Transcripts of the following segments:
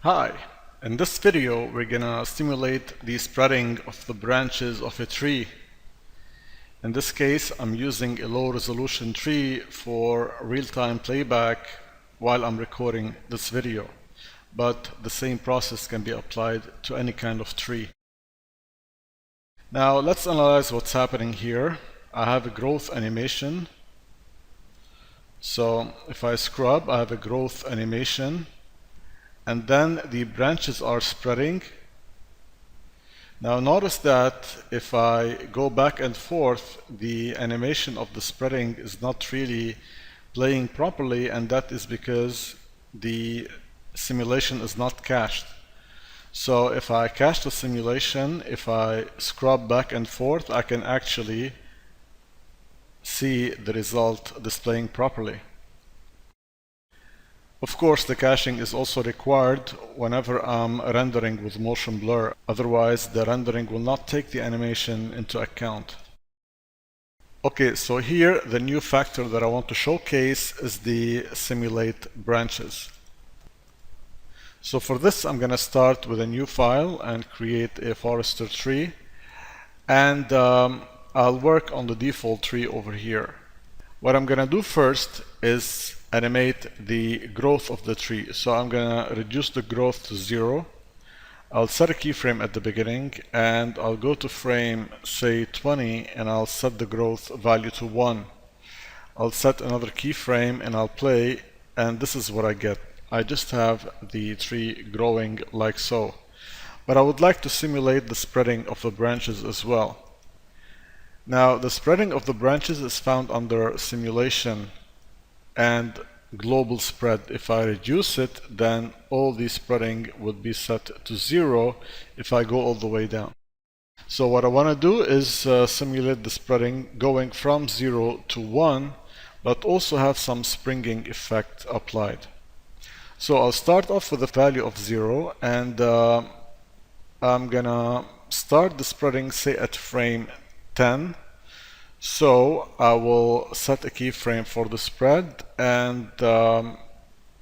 Hi, in this video we're gonna simulate the spreading of the branches of a tree. In this case I'm using a low resolution tree for real-time playback while I'm recording this video, but the same process can be applied to any kind of tree. Now let's analyze what's happening here. I have a growth animation. So if I scrub, I have a growth animation. And then the branches are spreading. Now notice that if I go back and forth, the animation of the spreading is not really playing properly, and that is because the simulation is not cached. So if I cache the simulation, if I scrub back and forth, I can actually see the result displaying properly. Of course, the caching is also required whenever I'm rendering with motion blur. Otherwise, the rendering will not take the animation into account. Okay, so here the new factor that I want to showcase is the simulate branches. So for this, I'm going to start with a new file and create a forester tree. And I'll work on the default tree over here. What I'm going to do first is animate the growth of the tree. So I'm going to reduce the growth to 0. I'll set a keyframe at the beginning, and I'll go to frame, say 20, and I'll set the growth value to 1. I'll set another keyframe and I'll play, and this is what I get. I just have the tree growing like so. But I would like to simulate the spreading of the branches as well. Now, the spreading of the branches is found under simulation and global spread. If I reduce it, then all the spreading would be set to 0 if I go all the way down. So what I want to do is simulate the spreading going from 0 to 1, but also have some springing effect applied. So I'll start off with a value of 0, and I'm gonna start the spreading, say at frame 10. So I will set a keyframe for the spread, and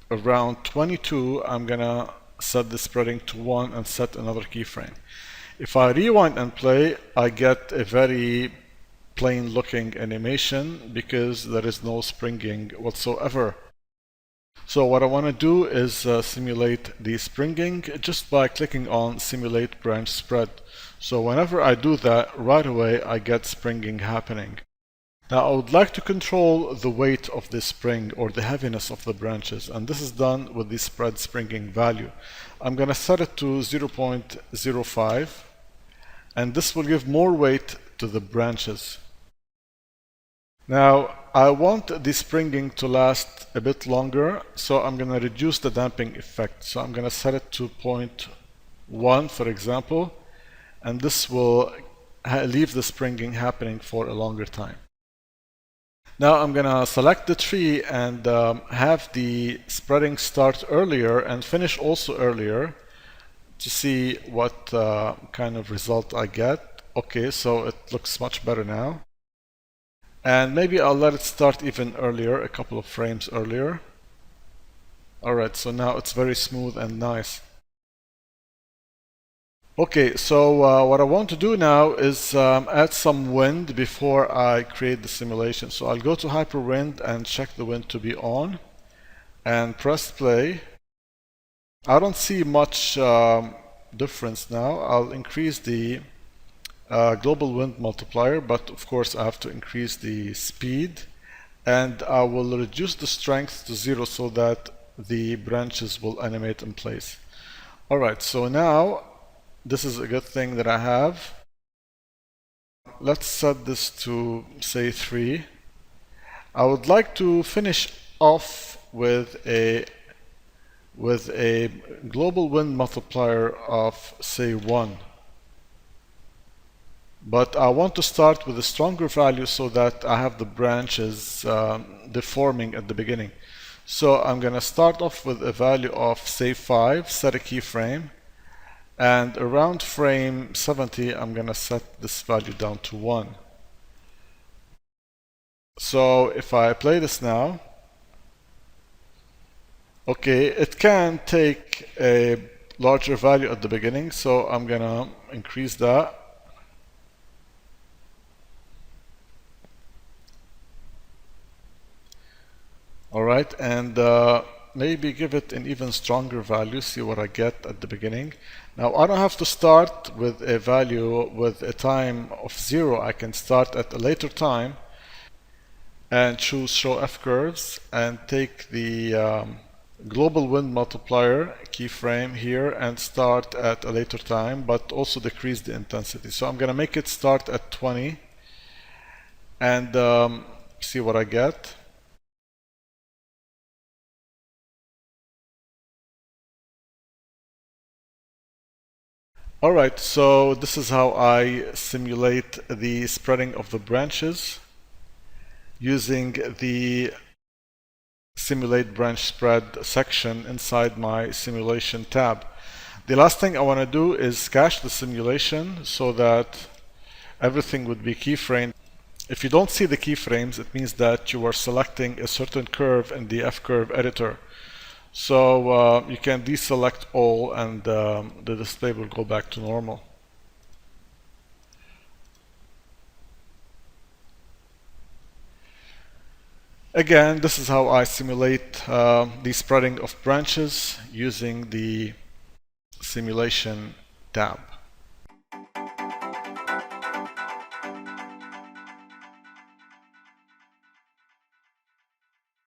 around 22 I'm gonna set the spreading to 1 and set another keyframe. If I rewind and play, I get a very plain looking animation because there is no springing whatsoever. So what I want to do is simulate the springing just by clicking on simulate branch spread. So whenever I do that, right away I get springing happening. Now I would like to control the weight of the spring or the heaviness of the branches, and this is done with the spread springing value. I'm going to set it to 0.05, and this will give more weight to the branches. Now I want the springing to last a bit longer, so I'm going to reduce the damping effect. So I'm going to set it to 0.1, for example, and this will leave the springing happening for a longer time. Now I'm going to select the tree and have the spreading start earlier and finish also earlier to see what kind of result I get. Okay, so it looks much better now. And maybe I'll let it start even earlier, a couple of frames earlier. Alright, so now it's very smooth and nice. Okay, so what I want to do now is add some wind before I create the simulation. So I'll go to Hyperwind and check the wind to be on and press play. I don't see much difference now. I'll increase the global wind multiplier, but of course I have to increase the speed, and I will reduce the strength to 0 so that the branches will animate in place. Alright, so now this is a good thing that I have. Let's set this to say 3. I would like to finish off with a global wind multiplier of say 1. But I want to start with a stronger value so that I have the branches deforming at the beginning. So I'm going to start off with a value of say 5, set a keyframe, and around frame 70 I'm going to set this value down to 1. So if I play this now, Okay, it can take a larger value at the beginning, so I'm gonna increase that. Alright, and maybe give it an even stronger value, see what I get at the beginning. Now I don't have to start with a value with a time of 0, I can start at a later time and choose show F curves and take the global wind multiplier keyframe here and start at a later time, but also decrease the intensity. So I'm gonna make it start at 20 and see what I get. Alright, so this is how I simulate the spreading of the branches using the simulate branch spread section inside my simulation tab. The last thing I want to do is cache the simulation so that everything would be keyframed. If you don't see the keyframes, it means that you are selecting a certain curve in the F-curve editor. So you can deselect all and the display will go back to normal. Again, this is how I simulate the spreading of branches using the simulation tab.